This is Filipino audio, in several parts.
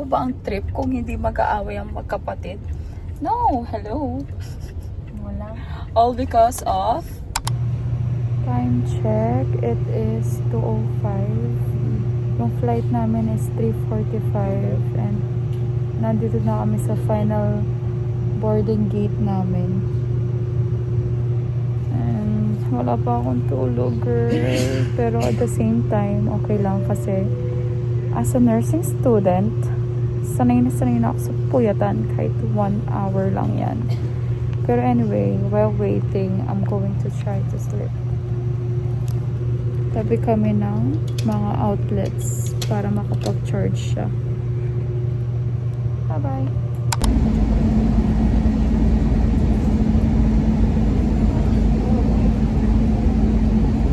ba ang trip kung hindi mag-aaway ang magkapatid? No, hello. Wala. All because of time check. It is 2:05. Yung flight namin is 3:45 and nandito na kami sa final boarding gate namin. And wala pa akong tulog, girl. Pero at the same time, okay lang kasi as a nursing student, sanay na ako sa puyatan kahit 1 hour lang yan. Pero anyway, while waiting, I'm going to try to sleep. Tabi kami ng mga outlets para makapag-charge siya. Bye-bye!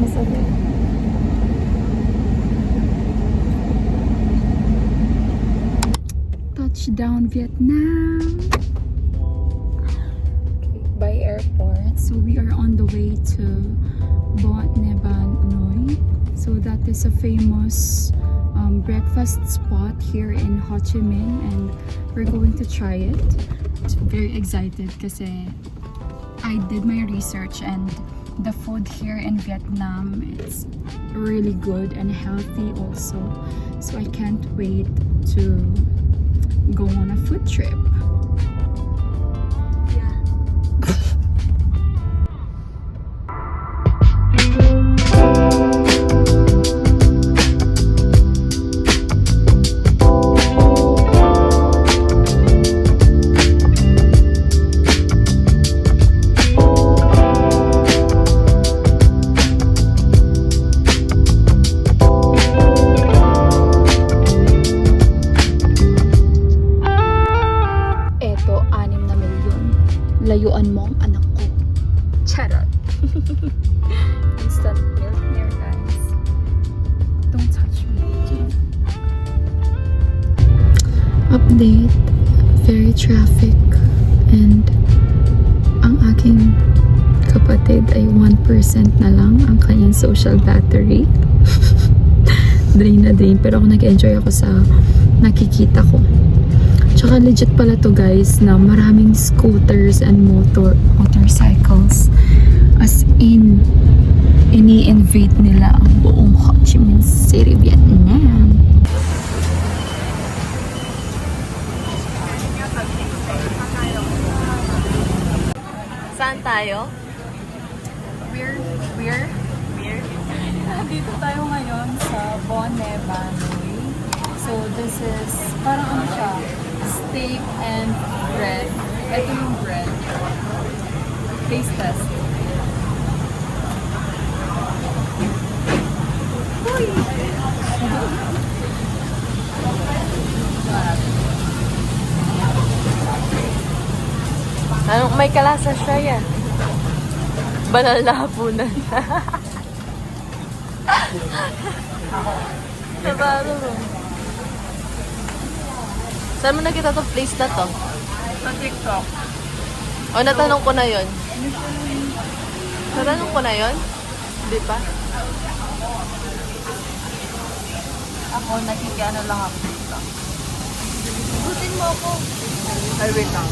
Masakit. Touchdown Vietnam! By airport. So we are on the way to Bon Neban Noi. So that is a famous breakfast spot here in Ho Chi Minh and we're going to try it. I'm very excited kasi I did my research and the food here in Vietnam is really good and healthy also. So I can't wait to go on a food trip. Layuan mo ang anak ko. Charot. Instant milk here, guys. Don't touch me. Update. Very traffic. And ang aking kapatid ay 1% na lang ang kanyang social battery. Drain na drain. Pero ako nag-enjoy ako sa nakikita ko. Tsaka legit pala to guys na maraming scooters and motorcycles. As in, ini-invade nila ang buong Ho Chi Minh City, Vietnam. Saan tayo? We're dito tayo ngayon sa Bon Neban Noi. So this is parang ano siya, steak and bread. Ito yung bread. Taste test. Uy! Anong may kalasa siya yan? Banal na hapunan. Sabado mo. Saan mo nakita itong place na to? Sa TikTok. O, natanong ko na yun. Natanong ko na yun? Hindi pa? Ako, nakikiano lang ako dito. Gutin mo ako. Ay, wait lang.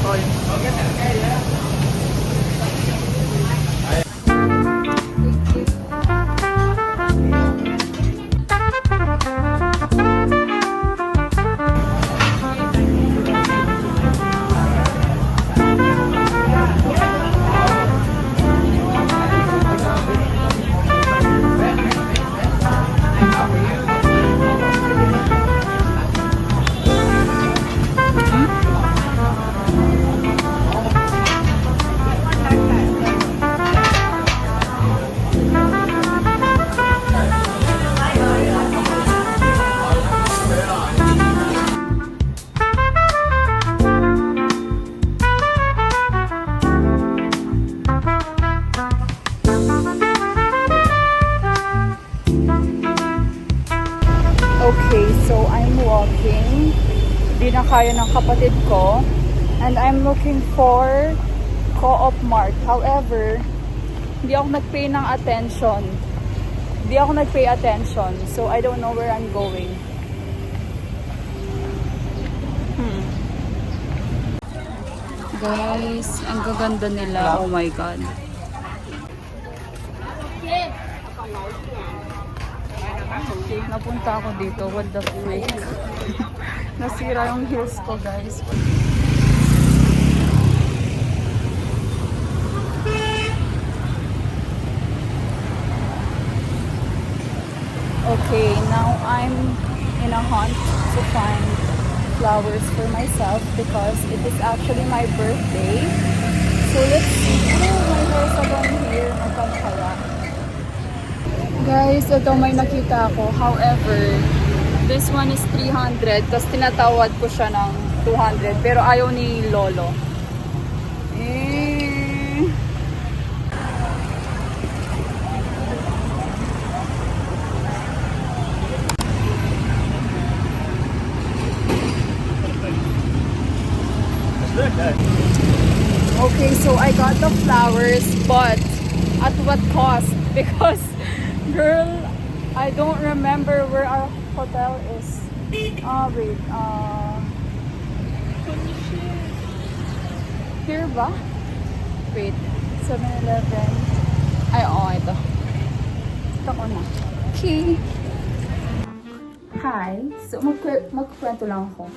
Call. Okay, so I'm walking. Di na kaya ng kapatid ko. And I'm looking for Co-op Mart. However, hindi ako nag-pay ng attention. Hindi ako nag-pay attention. So I don't know where I'm going. Guys, ang gaganda nila. Oh my God. Napunta ako dito. What the freak? Nasira yung heels ko, guys. Okay, now I'm in a hunt to find flowers for myself because it is actually my birthday. So let's see. Oh, my hair's again here. Magkano kaya? Guys, ito may nakita ako. However, this one is 300. Tapos tinatawad ko siya ng 200. Pero ayaw ni Lolo. Okay, so I got the flowers, but at what cost? Because, girl, I don't remember where our hotel is. Wait, here ba? Wait, 7-Eleven. Ay, oo, ito. Ito ko na. Okay. Hi. So, magkwento lang ako.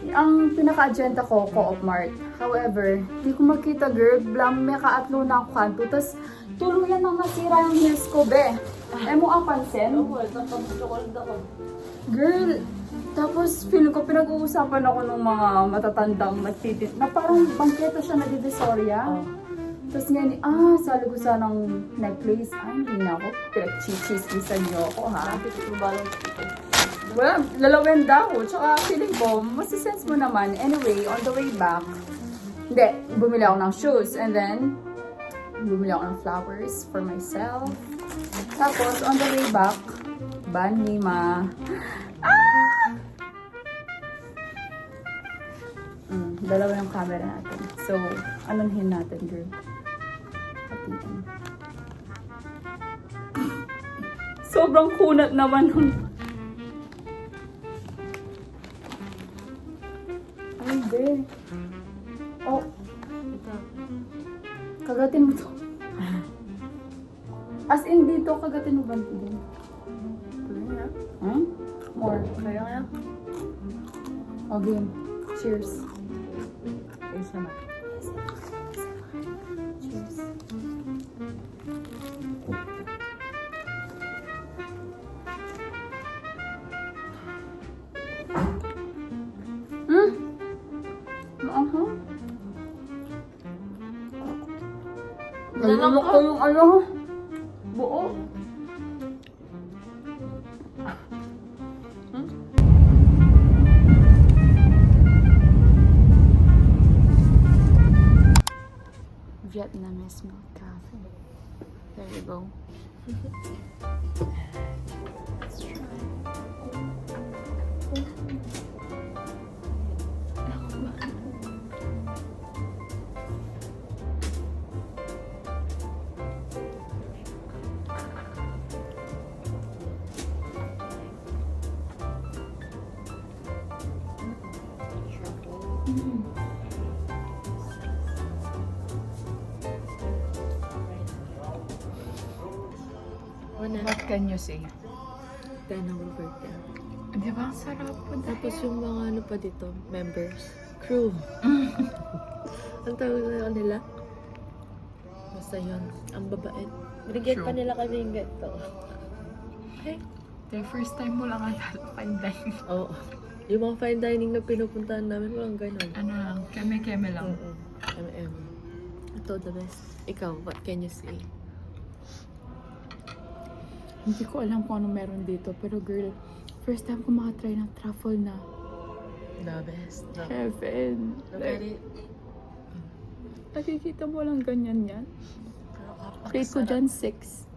Ang pinaka-agenda ko, Co-op Mart. However, di ko makita, girl. Blam, may kaatlo na ako kanto. Tapos, tuluyan nang nasira yung heels ko, be. Mo ang pansin? Girl, tapos feeling ko pinag-uusapan ako ng mga matatandang magtitit na parang bangketa siya na divisoria. Tapos ngayon, salo ko sanang necklace. Ay, hindi na ako. Pinag-chichismisan niyo ako, ha? Well, lalawenda ako. Tsaka feeling ko, masisense mo naman. Anyway, on the way back, hindi, bumili ako ng shoes. And then, bumili ako ng flowers for myself. Tapos, on the way back, Bani, ma. Dalawa yung camera natin. So, anonhin natin, girl. Hatiin. Sobrang kunat naman ng... Ay, hindi. Oh. Kagatin mo to. As in dito, kagatin mo ba ito? Hmm? More. Kaya nga. Okay. Cheers. Isa na. Cheers. Nalulok ko yung ano, buo. Vietnamese milk cafe. There you go. Let's try. What can you say? 10 over 10. Di ba? Ang sarap po. Tapos yung mga ano pa dito, members, crew. Ang tawag na nila? Basta yun, ang babait. Binigyan pa True. nila kami yung ganito. Okay. The first time mo lang ang fine dining. Oo. Yung mga fine dining na pinupuntahan namin, walang ganun. Ano lang, keme-keme lang. MM. Ito, the best. Ikaw, what can you say? Hindi ko alam kung ano meron dito. Pero girl, first time ko makatry ng truffle na The best. heaven. Very, Nakikita mo lang ganyan yan. Rate ko dyan 6.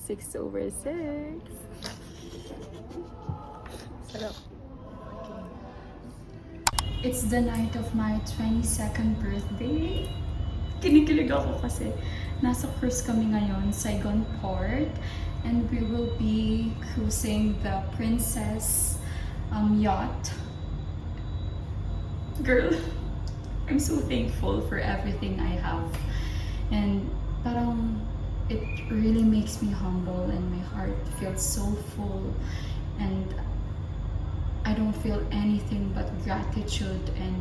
6 over 6. sarap. It's the night of my 22nd birthday. Kinikilig ako kasi nasa cruise kami ngayon, Saigon Port. And we will be cruising the Princess yacht. Girl, I'm so thankful for everything I have. And parang it really makes me humble and my heart feels so full. And I don't feel anything but gratitude. And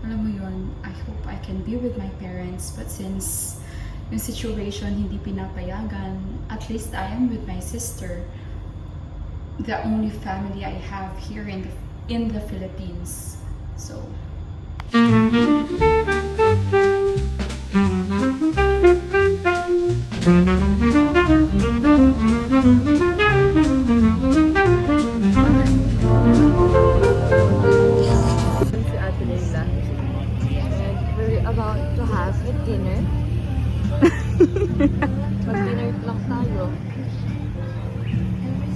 alam mo yun, I hope I can be with my parents. But since yung situation hindi pinapayagan, at least I am with my sister. The only family I have here in the Philippines. So Si Ate Leila. And we're about to have a dinner. Mag-dinner lang tayo.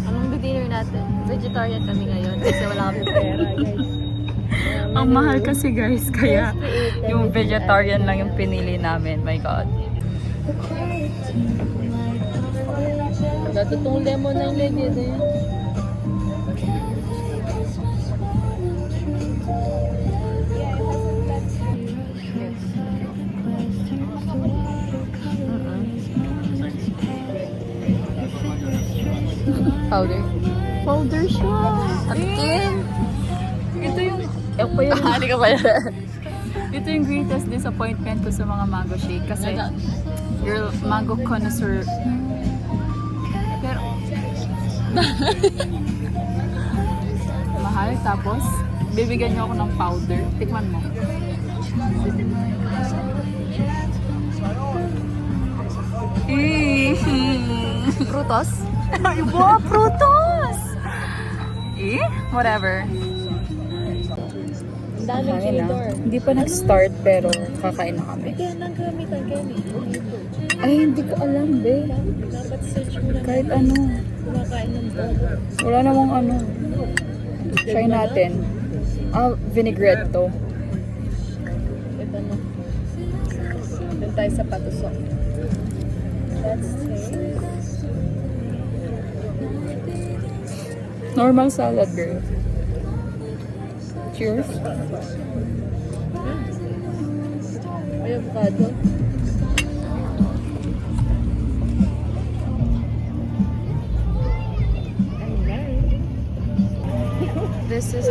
Anong dinner natin? Vegetarian kami ngayon kasi wala kami pera, guys. ang mahal kasi guys, kaya yung vegetarian lang yung pinili namin. My God. Natutong lemon ng legit eh. Powder. Powder siya. Akin. Ito yung Ako pa yun. Hindi ka pala. Ito yung greatest disappointment ko sa mga mango shake kasi you're mango connoisseur. Pero mahal, tapos bibigyan niyo ako ng powder. Tikman mo. Frutos? Iba, frutos! Whatever. Ang daming flavor. Hindi pa nag-start pero kakain na kami. Kaya nang gamitan kami. Ay, hindi ko alam, be. Dapat search mo na Kahit ano. kumakain ng todo. Wala namang ano. Try natin. Vinaigrette to. Ito na. Doon tayo sa patusok. Let's taste. Normal salad, girl. Cheers. May avocado. This is...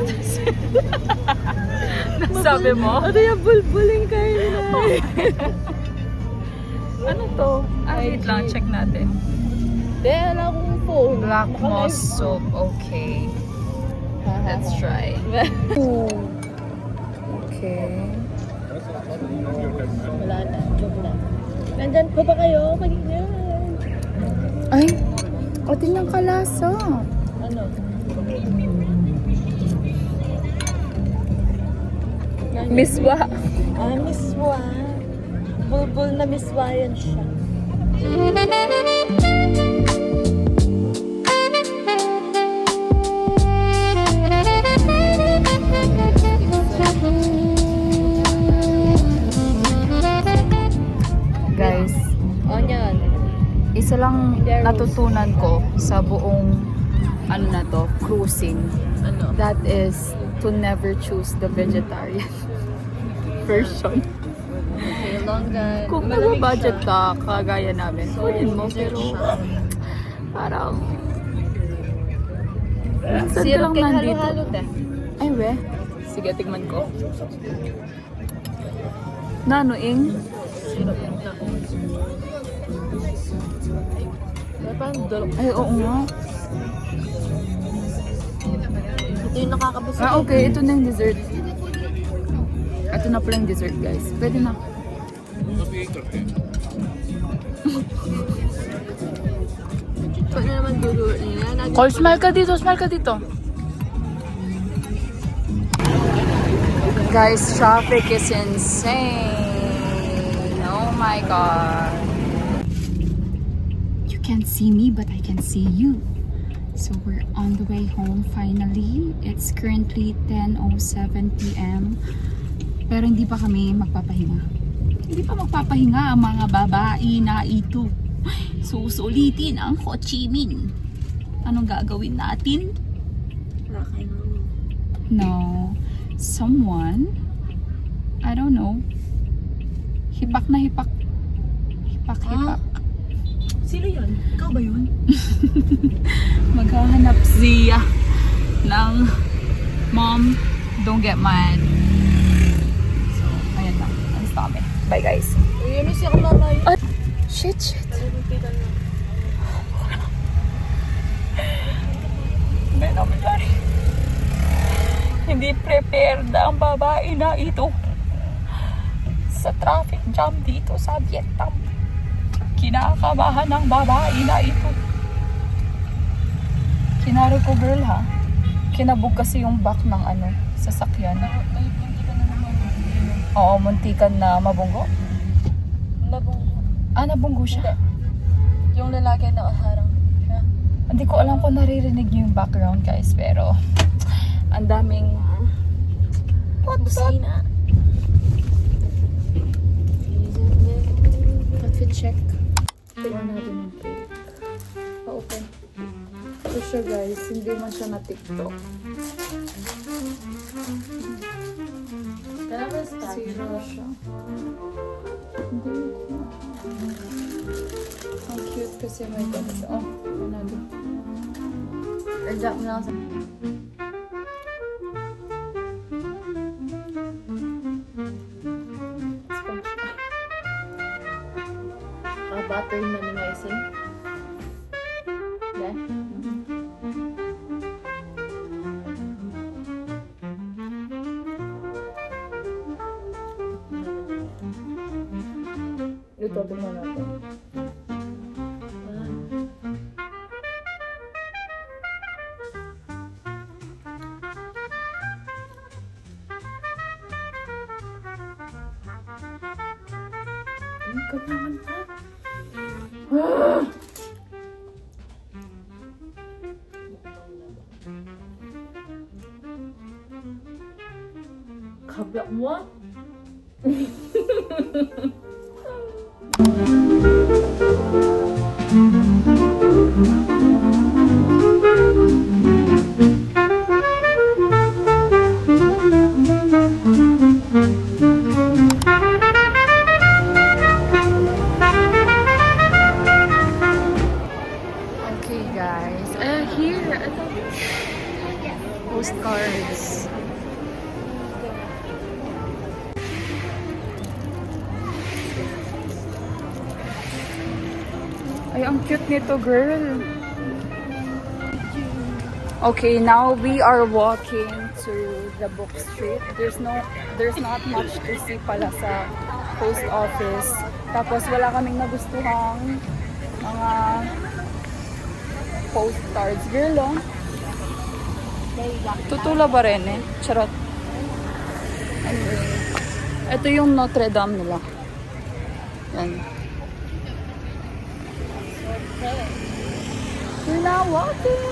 Sabi mo? Ano yung bulbuling kayo nila? Ano to? Wait lang, check natin. Hindi, wala akong phone. Black moss soup. Okay. Let's try. Okay. Wala na. Joke lang. Nandyan pa ba kayo? Kanina. Ay! O, tingnan kalasa. Ano? Miswa. Miswa. Bulbul na miswa yan siya. Guys, Onion. isa lang natutunan ko sa buong ano na to, cruising. Ano? That is to never choose the vegetarian version. Okay, longgan. Kung nag-budget ka, kagaya namin, kunin mo, pero parang minsan ka lang Kaya nandito. halo-halo te. Ay, we. Sige, tigman ko. Nanoing? Sirap yan na. Parang dulok. Ay, oo nga. Ito yung nakakabasa. Okay. Ito na yung dessert. Ito na pala yung dessert, guys. Pwede na. Pwede naman dulo niya. Call, smile ka dito. Smile ka dito. Guys, traffic is insane. Oh my God. You can't see me, but I can see you. So we're on the way home finally. It's currently 10:07 p.m. Pero hindi pa kami magpapahinga. Hindi pa magpapahinga ang mga babae na ito. Susulitin ang Ho Chi Minh. Anong gagawin natin? No. Someone I don't know. Hipak na hipak. Hipak. Sino yun? Ikaw ba yun? Maghahanap siya ng mom, don't get mad. So, ayan lang. Ang stop it. Bye guys. Uy, miss ako mamay. Ay, shit. Hindi prepared ang babae na ito sa traffic jam dito sa Vietnam. Kinakabahan ng babae na ito. Kinaro ko girl ha. Kinabog kasi yung back ng sasakyan. Oo, muntikan na mabunggo. Nabunggo. Nabunggo siya. Yung lalaki na nakaharang. Hindi ko alam kung naririnig niyo yung background guys, pero ang daming Busina. outfit check. Tignan natin yung cake. Pa-open. Ito siya guys, hindi man siya na TikTok. Kailangan start. Zero siya. Hindi ko. Ang cute kasi may ganito. Oh, another. Reject mo lang sa... Battery na ni Maising. Yeah. Ito, tingnan natin. Kailangan ka. Kabla mo? Okay guys, here, postcards. Ay, ang cute nito, girl. Okay, now we are walking to the book street. There's not much to see pala sa post office. Tapos wala kaming nagustuhang mga postcards. Girl, oh. Tutula ba rin eh? Charot. Anyway, ito yung Notre Dame nila. Yan. We're now walking.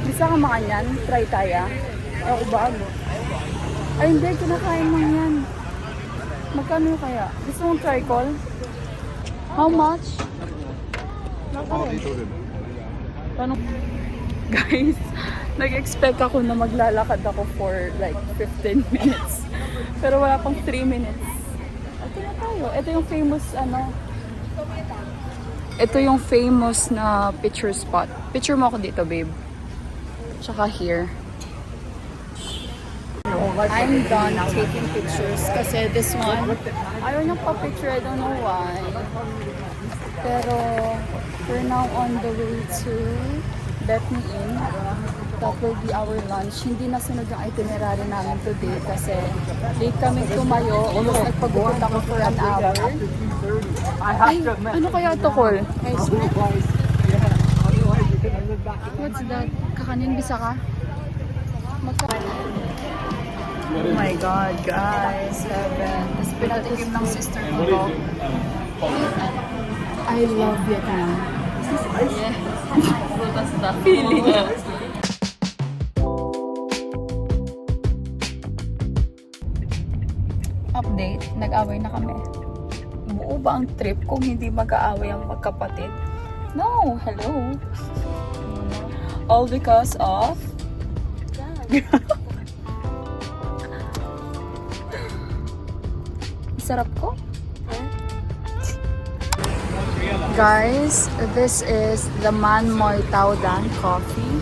Bisa ka makanyan? Try tayo. Ako bago. Ay hindi, kinakain mo yan. Magkano kaya? Gusto mong tricol? How much? Tanong. Guys, nag-expect ako na maglalakad ako for like 15 minutes. Pero wala pang 3 minutes. Ito na tayo. Ito yung famous ito yung famous na picture spot. Picture mo ako dito, babe. Tsaka here. I'm done taking pictures kasi this one, ayaw niyang pa-picture, I don't know why. Pero, we're now on the way to Bethany Inn. That will be our lunch. Hindi nasunod yung itinerary namin today kasi late kami tumayo. Almost nagpagupit ako for an hour. Ay, ano kaya ito, Col? What's that? Kakanin, bisa ka? Oh my God, guys. Heaven. Tapos pinatikim ng sister ko. I love Vietnam. Yeah. Butas na. Feeling. Update. Nag-away na kami. Buo ba ang trip kung hindi mag-aaway ang magkapatid? No. Hello. All because of... Sarap ko. Guys, this is the Man Moy Tao Dan coffee.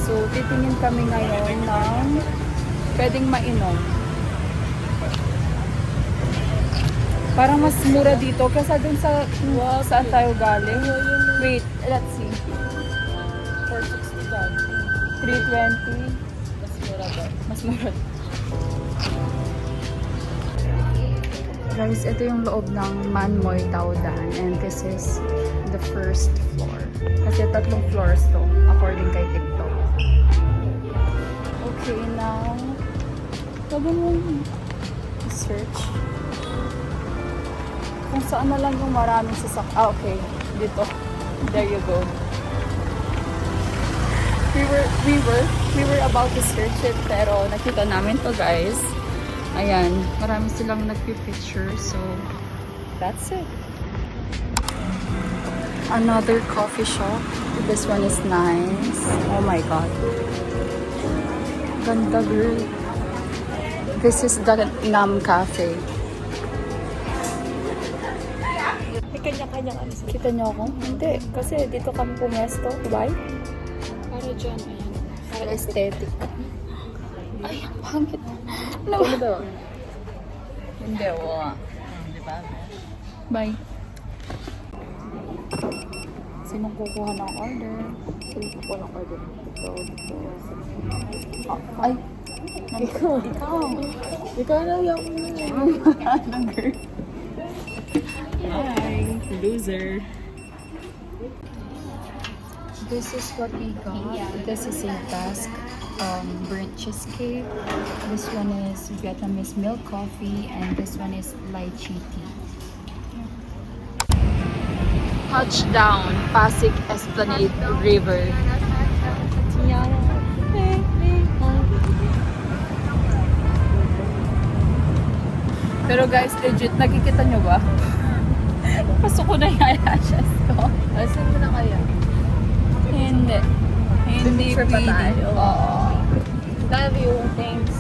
So, titingin kami ngayon ng pwedeng mainom. Parang mas mura dito kaysa dun sa saan tayo galing. Wait, let's see. 460 daw. 320. Mas mura ba? Mas mura. Guys, ito yung loob ng Man Moy Tao Dan and this is the first floor. Kasi 3 floors to, according kay TikTok. Okay, now, pwede mo search kung saan na lang yung maraming sasak. Ah, okay. Dito. There you go. We were about to search it, pero nakita namin to, guys. Ayan, marami silang nagpi-picture, so that's it. Another coffee shop. This one is nice. Oh my god. Ganda, girl. This is the Nam Cafe. May kanya-kanyang ano sila. Kita niyo ako? Hindi, kasi dito kami pumesto. Why? Para dyan, ayan. Para aesthetic. Ay, ang pangit. No. Ano ba? Hindi, wala. Di ba? Bye. Sinong kukuha ng order? Sino ko lang order? Ay! Ikaw! Ikaw! Ikaw na yung... Hi! Loser! This is what we got. This is a Basque burnt cheesecake. This one is Vietnamese milk coffee, and this one is lychee tea. Touchdown, Pasig Esplanade River. Pero guys, legit, nakikita nyo ba? Pasok ko na yung eyelashes ko. Asan mo na kaya? Hindi. Hindi Picture pa pwede. tayo. Oo. Love you. Thanks.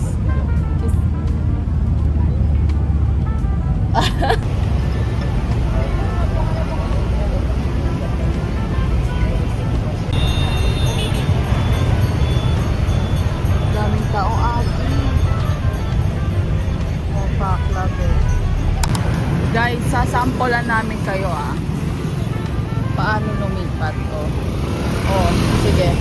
Daming tao ati. Oh, backlog eh. Guys, sasampulan namin kayo paano lumipat to. Oh, sige.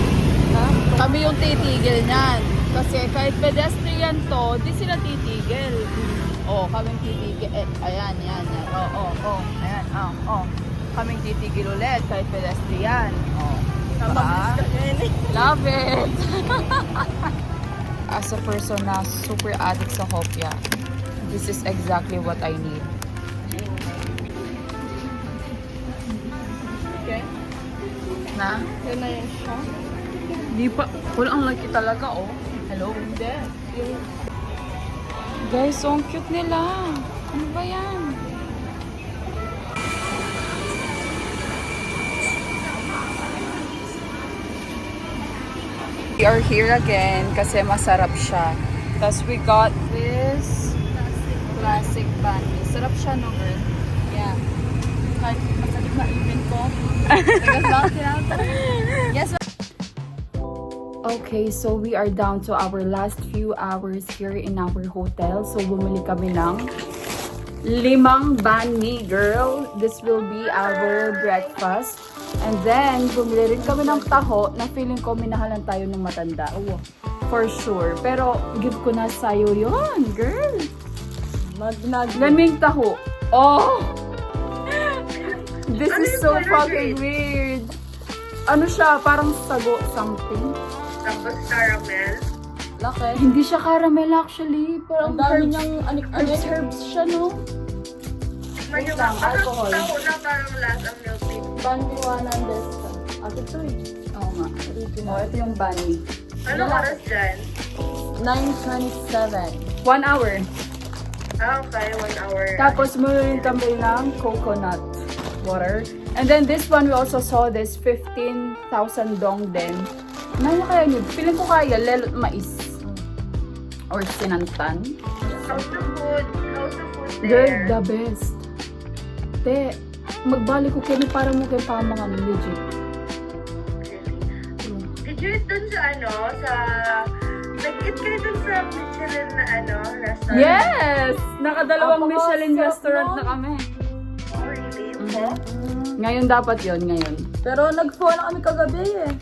Ha? Kami yung titigil niyan. Kasi kahit pedestrian to, di sila titigil. Oh, kaming titigil. Ayan, yan. Ayan, kaming titigil ulit kahit pedestrian. Oh, diba? Love it! As a person na super addict sa hopya, this is exactly what I need. Okay. Na? Yan na yan siya. Di pa. Wala ang laki talaga, oh. Hello? Hindi. Yung... Guys, so ang cute nila. Ano ba yan? We are here again kasi masarap siya. Tapos we got this classic banh. Sarap siya, no, girl? Yeah. Kahit masakit na ipin ko. Yes. Okay, so we are down to our last few hours here in our hotel. So bumili kami ng 5 banh mi, girl. This will be our breakfast. And then, bumili rin kami ng taho na feeling ko minahalan tayo ng matanda. Oh, for sure. Pero, give ko na sa'yo yun, girl. Laming taho. Oh! This is so fucking weird. Ano siya? Parang sago something. Tapos caramel. Laki. Hindi siya caramel actually. Parang Ang dami herbs, niyang herbs siya, no? May yung lang, alcohol. Taho na parang lasa milk tea. Bandiwanan des. Ate to eh. Oo nga. Oh, ito yung banh. Anong oras dyan? 9:27. 1 hour. Ah, okay. 1 hour. Tapos, muli kami ng coconut water. And then, this one, we also saw this 15,000 dong din. Naya kaya nyo? Feeling ko kaya, lelot mais. Or sinantan. How's the food? How's the food Girl, there. the best. Te, magbalik ko kini para mo kay pamangan, legit. Did you eat dun sa ano, sa... Nag-eat kayo dun sa Michelin na ano, restaurant? Yes! Nakadalawang Apa, Michelin sarap restaurant nun. na kami. Oh, really? Po? Ngayon dapat yon ngayon. Pero nag-phone na kami kagabi eh.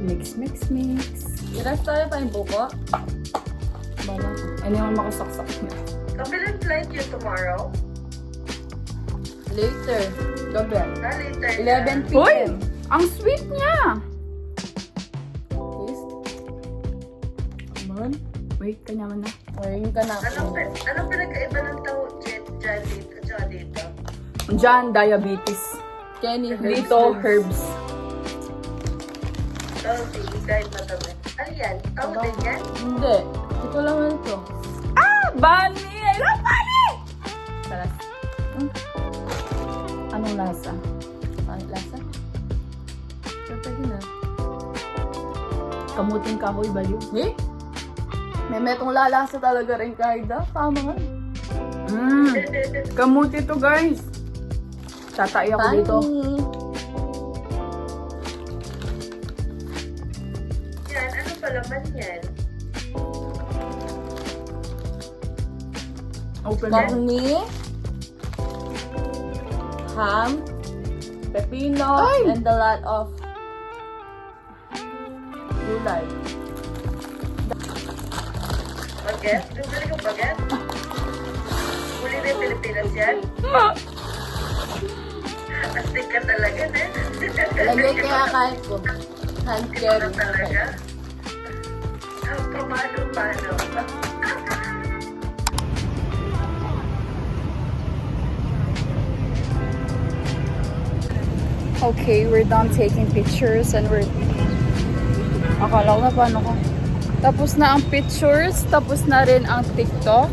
Mix, mix, mix. I-rest tayo pa yung buko. Bala ko. Ano yung makasaksak niya? Kabilang flight you tomorrow? Later. Gabi. Later. 11 p.m. Uy! Ang sweet niya! Taste. Aman. Wait, kanya man na. Ngayon ka na. Anong pinagkaiba ng tao dyan dito at saka dito? Diyan, diabetes. Kenny, Dito, herbs. Oh, sige, kahit matabi. Ano yan? Tao din yan? Hindi. Ito lang ito. Ah! Bunny! I love bunny! Salas. Anong lasa? Pangit lasa. Pero pwede na. Kamuting kahoy baliw. Eh? May metong lalasa talaga rin kahit da. Tama nga. Kamuti to, guys. Tatay ako dito. Yan, ano pa laman yan? Open mo. Corny. Ham. Pepino. Ay! And a lot of gulay. Baget? Bumili ko baget? Huli na yung Pilipinas yan? Astig ka talaga, ne? Lagay kaya kahit ko. Hand Ito carry. talaga? Paano? Okay, we're done taking pictures and we're... Akala ko na paano ko. Tapos na ang pictures, tapos na rin ang TikTok.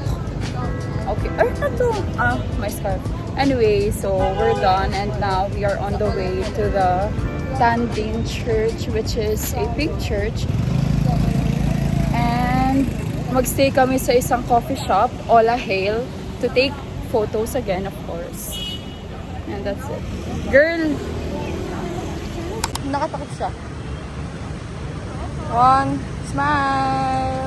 Okay, ay, na to. Ah, my scarf. Anyway, so we're done and now we are on the way to the Tandin Church, which is a big church. And magstay kami sa isang coffee shop, Ola Hale, to take photos again, of course. And that's it. Girl! Nakatakot siya. One. Smile.